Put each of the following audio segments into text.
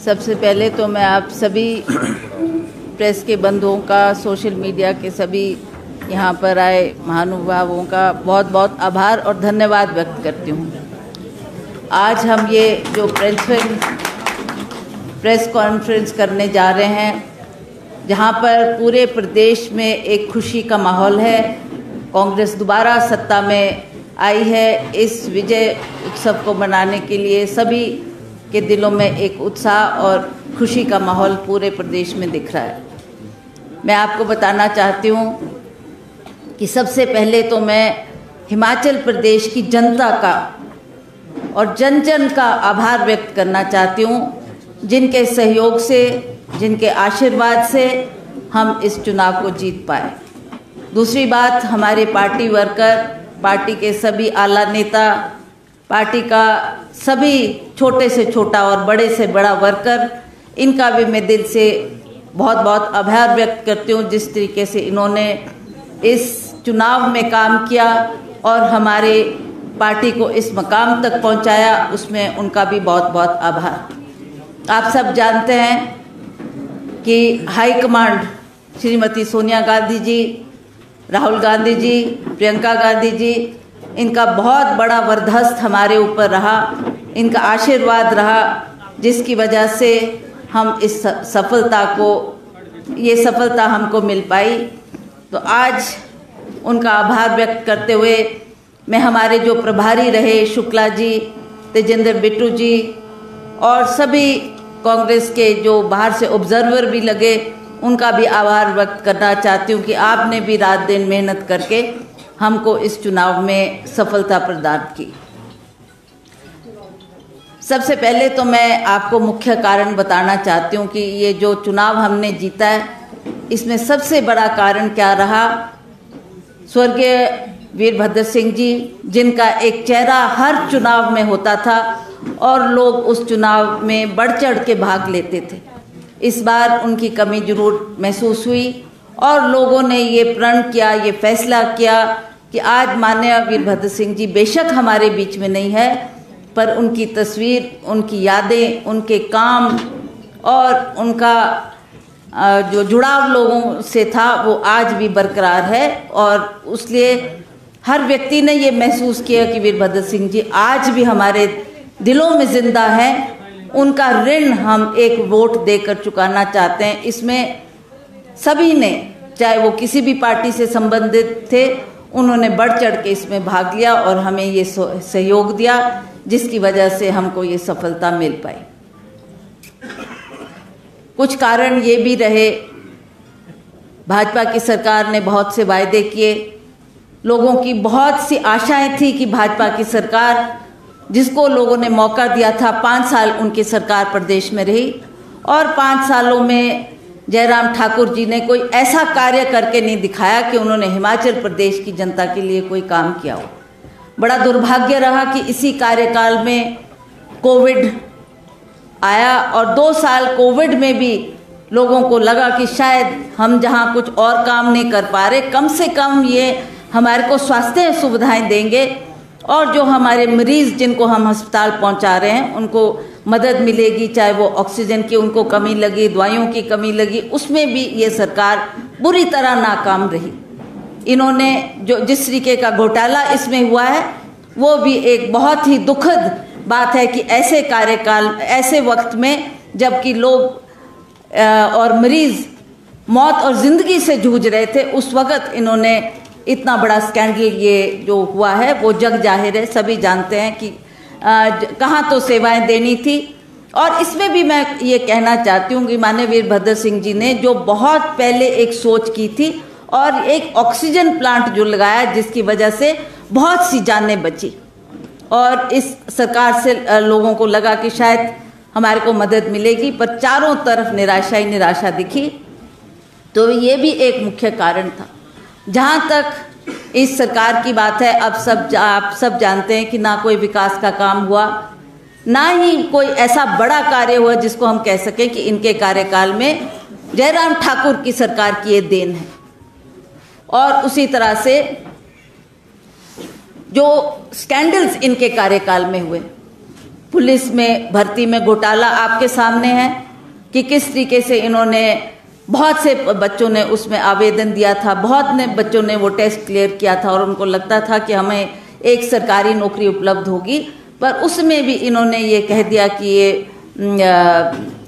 सबसे पहले तो मैं आप सभी प्रेस के बंधुओं का, सोशल मीडिया के सभी यहाँ पर आए महानुभावों का बहुत बहुत आभार और धन्यवाद व्यक्त करती हूँ। आज हम ये जो प्रेस कॉन्फ्रेंस करने जा रहे हैं, जहाँ पर पूरे प्रदेश में एक खुशी का माहौल है। कांग्रेस दोबारा सत्ता में आई है। इस विजय उत्सव को मनाने के लिए सभी के दिलों में एक उत्साह और खुशी का माहौल पूरे प्रदेश में दिख रहा है। मैं आपको बताना चाहती हूँ कि सबसे पहले तो मैं हिमाचल प्रदेश की जनता का और जन जन का आभार व्यक्त करना चाहती हूँ, जिनके सहयोग से, जिनके आशीर्वाद से हम इस चुनाव को जीत पाए। दूसरी बात, हमारे पार्टी वर्कर, पार्टी के सभी आला नेता, पार्टी का सभी छोटे से छोटा और बड़े से बड़ा वर्कर, इनका भी मैं दिल से बहुत बहुत आभार व्यक्त करती हूँ। जिस तरीके से इन्होंने इस चुनाव में काम किया और हमारे पार्टी को इस मकाम तक पहुँचाया, उसमें उनका भी बहुत बहुत आभार। आप सब जानते हैं कि हाईकमांड श्रीमती सोनिया गांधी जी, राहुल गांधी जी, प्रियंका गांधी जी, इनका बहुत बड़ा वरदहस्त हमारे ऊपर रहा, इनका आशीर्वाद रहा, जिसकी वजह से हम इस ये सफलता हमको मिल पाई। तो आज उनका आभार व्यक्त करते हुए मैं हमारे जो प्रभारी रहे, शुक्ला जी, तेजेंद्र बिट्टू जी और सभी कांग्रेस के जो बाहर से ऑब्जर्वर भी लगे, उनका भी आभार व्यक्त करना चाहती हूँ कि आपने भी रात दिन मेहनत करके हमको इस चुनाव में सफलता प्रदान की। सबसे पहले तो मैं आपको मुख्य कारण बताना चाहती हूँ कि ये जो चुनाव हमने जीता है, इसमें सबसे बड़ा कारण क्या रहा। स्वर्गीय वीरभद्र सिंह जी, जिनका एक चेहरा हर चुनाव में होता था और लोग उस चुनाव में बढ़ चढ़ के भाग लेते थे। इस बार उनकी कमी जरूर महसूस हुई और लोगों ने ये प्रण किया, ये फैसला किया कि आज माननीय वीरभद्र सिंह जी बेशक हमारे बीच में नहीं है, पर उनकी तस्वीर, उनकी यादें, उनके काम और उनका जो जुड़ाव लोगों से था वो आज भी बरकरार है। और इसलिए हर व्यक्ति ने ये महसूस किया कि वीरभद्र सिंह जी आज भी हमारे दिलों में जिंदा है। उनका ऋण हम एक वोट देकर चुकाना चाहते हैं। इसमें सभी ने, चाहे वो किसी भी पार्टी से संबंधित थे, उन्होंने बढ़ चढ़ के इसमें भाग लिया और हमें ये सहयोग दिया, जिसकी वजह से हमको ये सफलता मिल पाई। कुछ कारण ये भी रहे, भाजपा की सरकार ने बहुत से वायदे किए, लोगों की बहुत सी आशाएं थी कि भाजपा की सरकार, जिसको लोगों ने मौका दिया था, 5 साल उनकी सरकार प्रदेश में रही और 5 सालों में जयराम ठाकुर जी ने कोई ऐसा कार्य करके नहीं दिखाया कि उन्होंने हिमाचल प्रदेश की जनता के लिए कोई काम किया हो। बड़ा दुर्भाग्य रहा कि इसी कार्यकाल में कोविड आया और 2 साल कोविड में भी लोगों को लगा कि शायद हम जहां कुछ और काम नहीं कर पा रहे, कम से कम ये हमारे को स्वास्थ्य सुविधाएं देंगे और जो हमारे मरीज जिनको हम अस्पताल पहुंचा रहे हैं उनको मदद मिलेगी। चाहे वो ऑक्सीजन की उनको कमी लगी, दवाइयों की कमी लगी, उसमें भी ये सरकार बुरी तरह नाकाम रही। इन्होंने जो जिस तरीके का घोटाला इसमें हुआ है, वो भी एक बहुत ही दुखद बात है कि ऐसे कार्यकाल, ऐसे वक्त में जबकि लोग और मरीज मौत और जिंदगी से जूझ रहे थे, उस वक्त इन्होंने इतना बड़ा स्कैंडल ये जो हुआ है वो जग जाहिर है, सभी जानते हैं कि कहाँ तो सेवाएं देनी थी। और इसमें भी मैं ये कहना चाहती हूँ कि माननीय वीरभद्र सिंह जी ने जो बहुत पहले एक सोच की थी और एक ऑक्सीजन प्लांट जो लगाया, जिसकी वजह से बहुत सी जानें बची और इस सरकार से लोगों को लगा कि शायद हमारे को मदद मिलेगी, पर चारों तरफ निराशा ही निराशा दिखी। तो ये भी एक मुख्य कारण था। जहाँ तक इस सरकार की बात है, अब आप सब जानते हैं कि ना कोई विकास का काम हुआ, ना ही कोई ऐसा बड़ा कार्य हुआ जिसको हम कह सकें कि इनके कार्यकाल में जयराम ठाकुर की सरकार की ये देन है। और उसी तरह से जो स्कैंडल्स इनके कार्यकाल में हुए, पुलिस में भर्ती में घोटाला आपके सामने है कि किस तरीके से इन्होंने, बहुत से बच्चों ने उसमें आवेदन दिया था, बहुत ने बच्चों ने वो टेस्ट क्लियर किया था और उनको लगता था कि हमें एक सरकारी नौकरी उपलब्ध होगी, पर उसमें भी इन्होंने ये कह दिया कि ये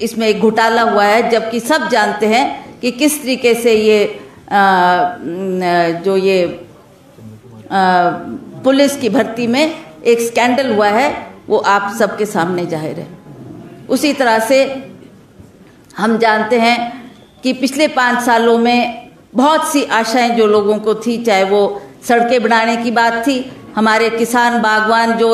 इसमें एक घोटाला हुआ है, जबकि सब जानते हैं कि किस तरीके से ये जो ये पुलिस की भर्ती में एक स्कैंडल हुआ है वो आप सबके सामने जाहिर है। उसी तरह से हम जानते हैं कि पिछले 5 सालों में बहुत सी आशाएं जो लोगों को थी, चाहे वो सड़कें बनाने की बात थी, हमारे किसान बागवान जो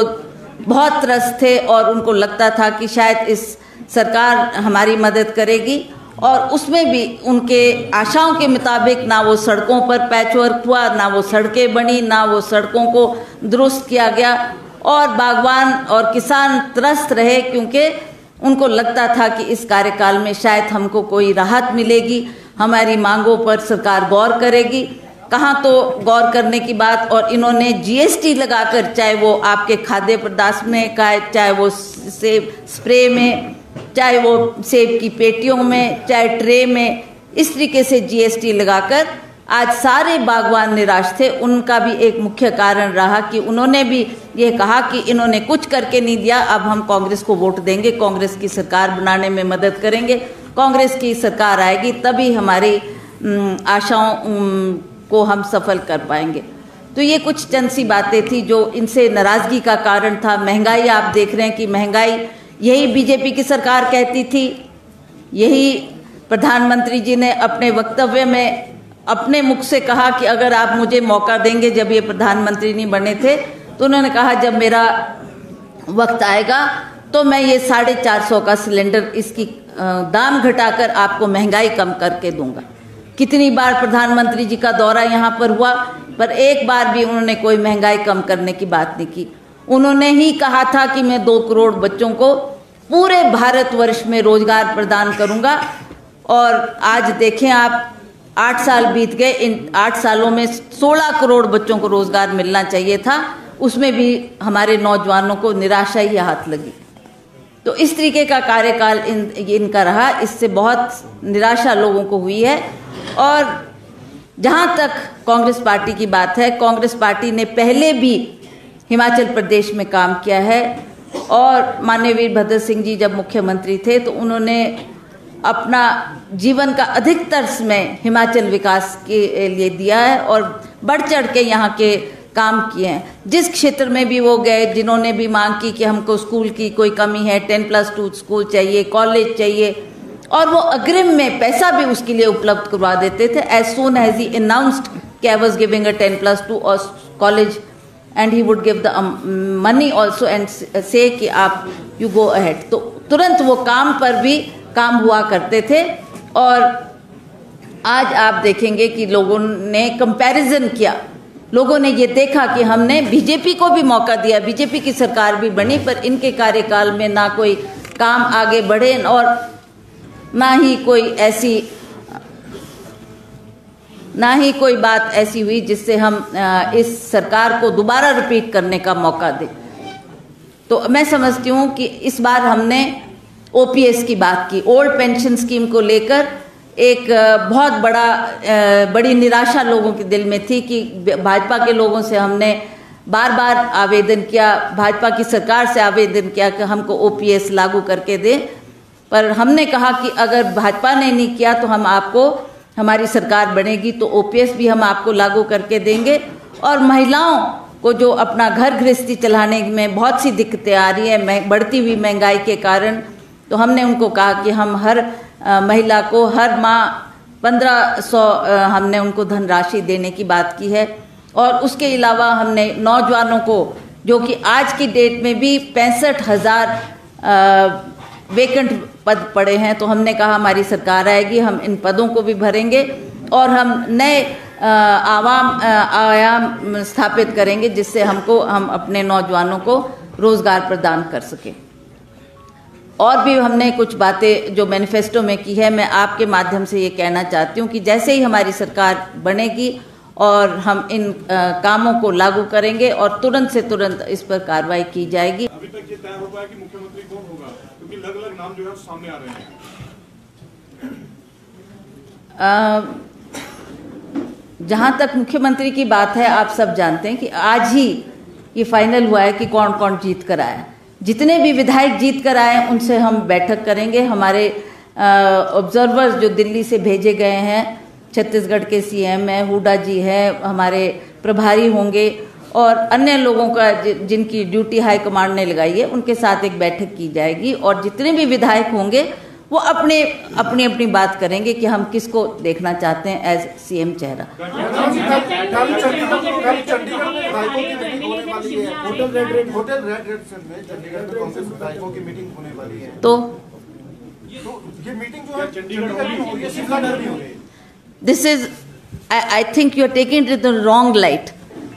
बहुत त्रस्त थे और उनको लगता था कि शायद इस सरकार हमारी मदद करेगी, और उसमें भी उनके आशाओं के मुताबिक ना वो सड़कों पर पैचवर्क हुआ, ना वो सड़कें बनी, ना वो सड़कों को दुरुस्त किया गया, और बागवान और किसान त्रस्त रहे क्योंकि उनको लगता था कि इस कार्यकाल में शायद हमको कोई राहत मिलेगी, हमारी मांगों पर सरकार गौर करेगी। कहाँ तो गौर करने की बात, और इन्होंने जीएसटी लगाकर, चाहे वो आपके खाद्य पदार्थ में का, चाहे वो सेब स्प्रे में, चाहे वो सेब की पेटियों में, चाहे ट्रे में, इस तरीके से जीएसटी लगाकर आज सारे बागवान निराश थे। उनका भी एक मुख्य कारण रहा कि उन्होंने भी ये कहा कि इन्होंने कुछ करके नहीं दिया, अब हम कांग्रेस को वोट देंगे, कांग्रेस की सरकार बनाने में मदद करेंगे, कांग्रेस की सरकार आएगी तभी हमारी आशाओं को हम सफल कर पाएंगे। तो ये कुछ चंद सी बातें थी जो इनसे नाराज़गी का कारण था। महंगाई आप देख रहे हैं कि महंगाई यही बीजेपी की सरकार कहती थी, यही प्रधानमंत्री जी ने अपने वक्तव्य में अपने मुख से कहा कि अगर आप मुझे मौका देंगे, जब ये प्रधानमंत्री नहीं बने थे तो उन्होंने कहा जब मेरा वक्त आएगा तो मैं ये 450 का सिलेंडर, इसकी दाम घटाकर आपको महंगाई कम करके दूंगा। कितनी बार प्रधानमंत्री जी का दौरा यहाँ पर हुआ, पर एक बार भी उन्होंने कोई महंगाई कम करने की बात नहीं की। उन्होंने ही कहा था कि मैं 2 करोड़ बच्चों को पूरे भारतवर्ष में रोजगार प्रदान करूंगा, और आज देखें आप 8 साल बीत गए, इन 8 सालों में 16 करोड़ बच्चों को रोजगार मिलना चाहिए था, उसमें भी हमारे नौजवानों को निराशा ही हाथ लगी। तो इस तरीके का कार्यकाल इनका रहा, इससे बहुत निराशा लोगों को हुई है। और जहाँ तक कांग्रेस पार्टी की बात है, कांग्रेस पार्टी ने पहले भी हिमाचल प्रदेश में काम किया है, और माननीय वीरभद्र सिंह जी जब मुख्यमंत्री थे तो उन्होंने अपना जीवन का अधिकतर समय हिमाचल विकास के लिए दिया है और बढ़ चढ़ के यहाँ के काम किए हैं। जिस क्षेत्र में भी वो गए, जिन्होंने भी मांग की कि हमको स्कूल की कोई कमी है, 10+2 स्कूल चाहिए, कॉलेज चाहिए, और वो अग्रिम में पैसा भी उसके लिए उपलब्ध करवा देते थे। As soon as he announced कि आई वाज गिविंग अ 10+2 और college, and he would give the money also and say कि आप यू गो अहेड, तो तुरंत वो काम पर भी काम हुआ करते थे। और आज आप देखेंगे कि लोगों ने कंपैरिजन किया, लोगों ने ये देखा कि हमने बीजेपी को भी मौका दिया, बीजेपी की सरकार भी बनी, पर इनके कार्यकाल में ना कोई काम आगे बढ़े और ना ही कोई बात ऐसी हुई जिससे हम इस सरकार को दोबारा रिपीट करने का मौका दें। तो मैं समझती हूँ कि इस बार हमने ओपीएस की बात की, ओल्ड पेंशन स्कीम को लेकर एक बहुत बड़ी निराशा लोगों के दिल में थी कि भाजपा के लोगों से हमने बार बार आवेदन किया, भाजपा की सरकार से आवेदन किया कि हमको ओपीएस लागू करके दें, पर हमने कहा कि अगर भाजपा ने नहीं किया तो हम आपको, हमारी सरकार बनेगी तो ओपीएस भी हम आपको लागू करके देंगे। और महिलाओं को जो अपना घर गृहस्थी चलाने में बहुत सी दिक्कतें आ रही है बढ़ती हुई महंगाई के कारण, तो हमने उनको कहा कि हम हर महिला को हर माह 1500 हमने उनको धनराशि देने की बात की है। और उसके अलावा हमने नौजवानों को, जो कि आज की डेट में भी 65,000 वेकेंट पद पड़े हैं, तो हमने कहा हमारी सरकार आएगी, हम इन पदों को भी भरेंगे और हम नए आयाम स्थापित करेंगे जिससे हम अपने नौजवानों को रोजगार प्रदान कर सकें। और भी हमने कुछ बातें जो मैनिफेस्टो में की है, मैं आपके माध्यम से ये कहना चाहती हूँ कि जैसे ही हमारी सरकार बनेगी और हम इन कामों को लागू करेंगे और तुरंत से तुरंत इस पर कार्रवाई की जाएगी। अभी तक ये तय हो पाया कि मुख्यमंत्री कौन होगा, क्योंकि अलग-अलग नाम जो है सामने आ रहे हैं। जहां तक मुख्यमंत्री की बात है, आप सब जानते हैं कि आज ही ये फाइनल हुआ है कि कौन कौन जीत कर आया। जितने भी विधायक जीत कर आए उनसे हम बैठक करेंगे। हमारे ऑब्जर्वर्स जो दिल्ली से भेजे गए हैं, छत्तीसगढ़ के सीएम है, हुड्डा जी है, हमारे प्रभारी होंगे और अन्य लोगों का जिनकी ड्यूटी हाई कमांड ने लगाई है, उनके साथ एक बैठक की जाएगी और जितने भी विधायक होंगे वो अपनी अपनी बात करेंगे कि हम किसको देखना चाहते हैं एज सीएम चेहरा। तो ये मीटिंग जो है चंडीगढ़ में हो रही है, शिमला में हो रही है। This is, I think you are taking it in the wrong light.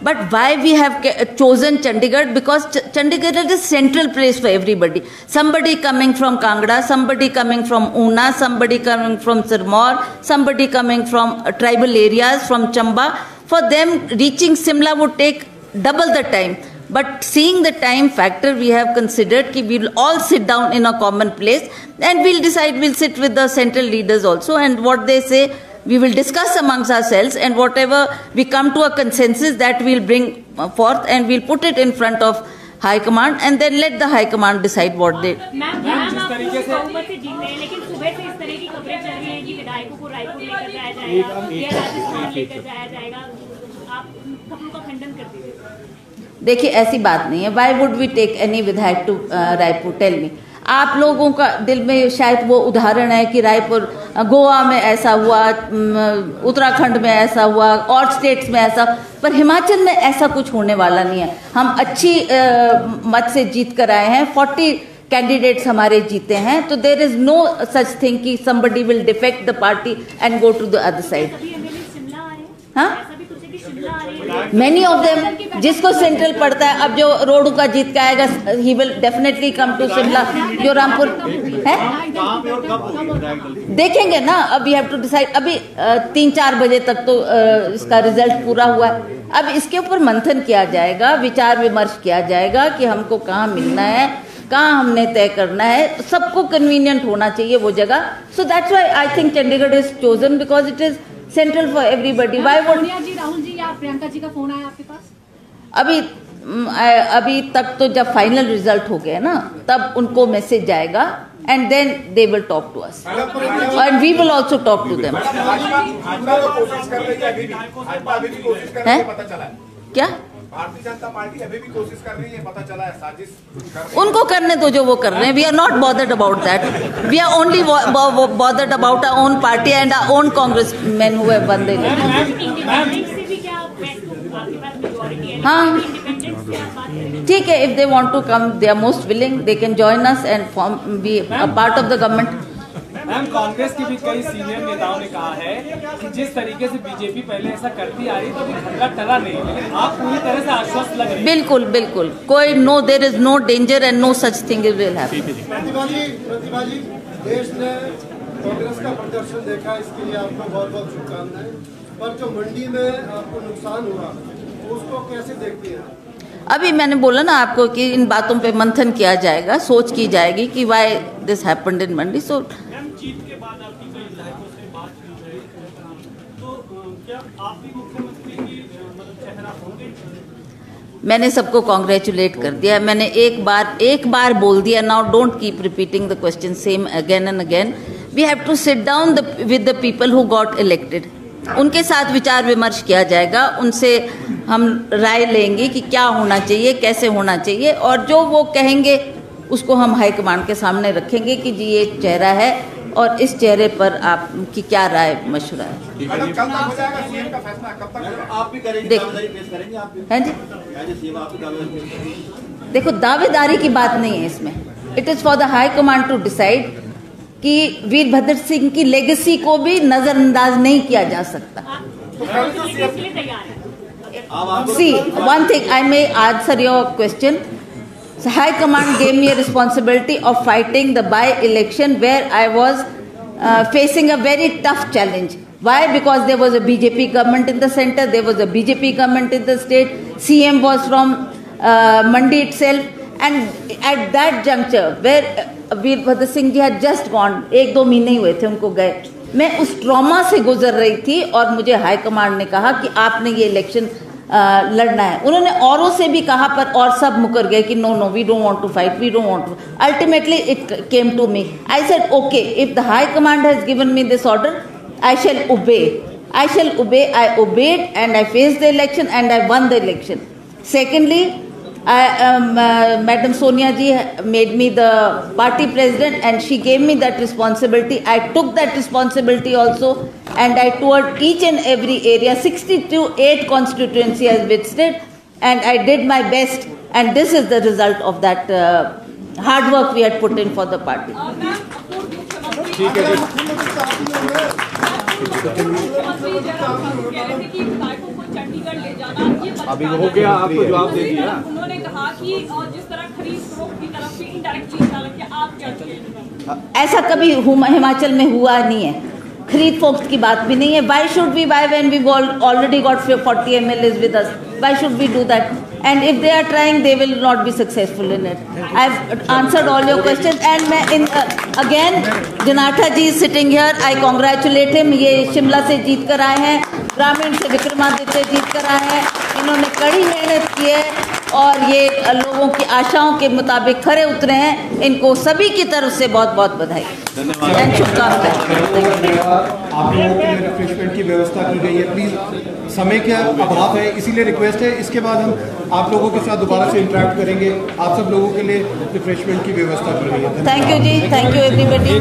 But why we have chosen Chandigarh? Because Chandigarh is a central place for everybody. Somebody coming from Kangra, somebody coming from Una, somebody coming from Sirmaur, somebody coming from tribal areas, from Chamba. For them, reaching Simla would take double the time. But seeing the time factor, we have considered that we will all sit down in a common place and we'll decide, we'll sit with the central leaders also, and what they say, we will discuss amongst ourselves, and whatever we come to a consensus, that we'll bring forth and we'll put it in front of High Command, and then let the High Command decide what they. Ma'am जिस तरीके से बहुमत से जीते हैं, लेकिन सुबह से इस तरह की खबरें चल रही हैं कि विधायकों को रायपुर लेकर जाया जाएगा या राजस्थान लेकर जाया जाएगा, आप खबरों का खंडन कर दीजिए। देखिए, ऐसी बात नहीं है। Why would we take any विधायक to रायपुर? Tell me. आप लोगों का दिल में शायद वो उदाहरण है कि रायपुर, गोवा में ऐसा हुआ, उत्तराखंड में ऐसा हुआ, और स्टेट्स में ऐसा, पर हिमाचल में ऐसा कुछ होने वाला नहीं है। हम अच्छी मत से जीत कर आए हैं, 40 कैंडिडेट्स हमारे जीते हैं, तो there is no such thing कि somebody will defect the party and go to the other side. हाँ, मेनी ऑफ देम, जिसको सेंट्रल पड़ता है, अब जो रोडू का जीत के आएगा, he will definitely come to Shimla, जो रामपुर है, देखेंगे ना। अब यू हैव टू डिसाइड। अभी 3-4 बजे तक तो इसका रिजल्ट पूरा हुआ है। अब इसके ऊपर मंथन किया जाएगा, विचार विमर्श किया जाएगा कि हमको कहाँ मिलना है, कहाँ हमने तय करना है। सबको कन्वीनियंट होना चाहिए वो जगह। So that's why I think Chandigarh is chosen because it is central for everybody. वाई वुड जी, राहुल जी या प्रियंका जी का फोन आया आपके पास? अभी तक तो जब फाइनल रिजल्ट हो गया ना, तब उनको मैसेज जाएगा and then they will talk to us and we will also talk to them. क्या भारतीय जनता पार्टी अभी भी कोशिश कर रही है, पता चला है साजिश उनको करने तो जो वो कर रहे हैं। We are not bothered about that, we are only bothered about our own party and our own Congressman who have won they. हाँ, ठीक है, if they want to come they are most willing, they can join us and form be a part of the government. Ma'am, Congress की भी कई senior नेताओं ने कहा है कि जिस तरीके से बीजेपी पहले ऐसा करती आ रही तो अभी खतरा टला नहीं, लेकिन आप पूरी तरह से आश्वस्त लग रहे हैं। बिल्कुल बिल्कुल, कोई no, there is no danger and no such thing will happen. Pratibha ji, देश ने कांग्रेस का प्रदर्शन देखा, इसके लिए आपको बहुत बहुत शुभकामनाएं। पर जो मंडी में आपको नुकसान हुआ, उसको कैसे देखती हैं? अभी मैंने बोला ना आपको कि इन बातों पे मंथन किया जाएगा, सोच की जाएगी कि व्हाई दिस हैपेंड इन मंडी। सो जीत के बाद आपकी कई विधायकों से बात की गई, तो क्या आप भी मुख्यमंत्री की चेहरा होंगे? मैंने सबको कॉन्ग्रेचुलेट कर दिया। मैंने एक बार बोल दिया। Now don't keep repeating the question same again and again. We have to sit down with the people who got elected. उनके साथ विचार विमर्श किया जाएगा, उनसे हम राय लेंगे कि क्या होना चाहिए, कैसे होना चाहिए, और जो वो कहेंगे उसको हम हाईकमान के सामने रखेंगे कि जी ये चेहरा है और इस चेहरे पर आपकी क्या राय मशवरा है। देखो, दावेदारी की बात नहीं है इसमें। It is for the high command to decide कि वीरभद्र सिंह की लेगेसी को भी नजरअंदाज नहीं किया जा सकता। See one thing, I may answer your question. High Command gave me a responsibility of fighting the by-election where I was facing a very tough challenge. Why? Because there was a BJP government in the center, there was a BJP government in the state, CM was from Mandi itself, and at that juncture where Virbhadra Singh ji had just gone, 1-2 महीने ही हुए थे उनको गए, मैं उस trauma से गुजर रही थी और मुझे हाई कमांड ने कहा कि आपने ये इलेक्शन लड़ना है। उन्होंने औरों से भी कहा पर और सब मुकर गए कि no we don't want to fight, we don't want to. Ultimately it came to me, I said okay, if the high command has given me this order, I shall obey. I obeyed and I faced the election and I won the election. Secondly, Madam Sonia ji made me the party president and she gave me that responsibility. I took that responsibility also and I toured each and every area, 68 constituency I visited, and I did my best, and this is the result of that hard work we had put in for the party. ठीक है जी। अभी हो गया, आपको जवाब दे दिया। उन्होंने कहा कि जिस तरह खरीद फरोख्त की तरफ से इंडायरेक्ट चीज डालती है, आप क्या कहेंगे? ऐसा कभी हिमाचल में हुआ नहीं है, खरीद फरोख्त की बात भी नहीं है। Why should we buy when we already got 40 MLAs with us? Why should we do that? And if they are trying, they will not be successful in it. I've answered all your questions, and again, Janata ji is sitting here. I congratulate him. ये शिमला से जीत कर आए हैं, ग्रामीण से विक्रमादित्य जीत कर आए हैं। इन्होंने कड़ी मेहनत की है और ये लोगों की आशाओं के मुताबिक खरे उतरे हैं। इनको सभी की तरफ से बहुत बहुत बधाई, शुभकामनाएं। आप लोगों के लिए रिफ्रेशमेंट की व्यवस्था की गई है, प्लीज समय का अभाव है इसीलिए रिक्वेस्ट है, इसके बाद हम आप लोगों के साथ दोबारा से इंटरेक्ट करेंगे। आप सब लोगों के लिए रिफ्रेशमेंट की व्यवस्था की गई है। थैंक यू जी, थैंक यू एवरीबॉडी।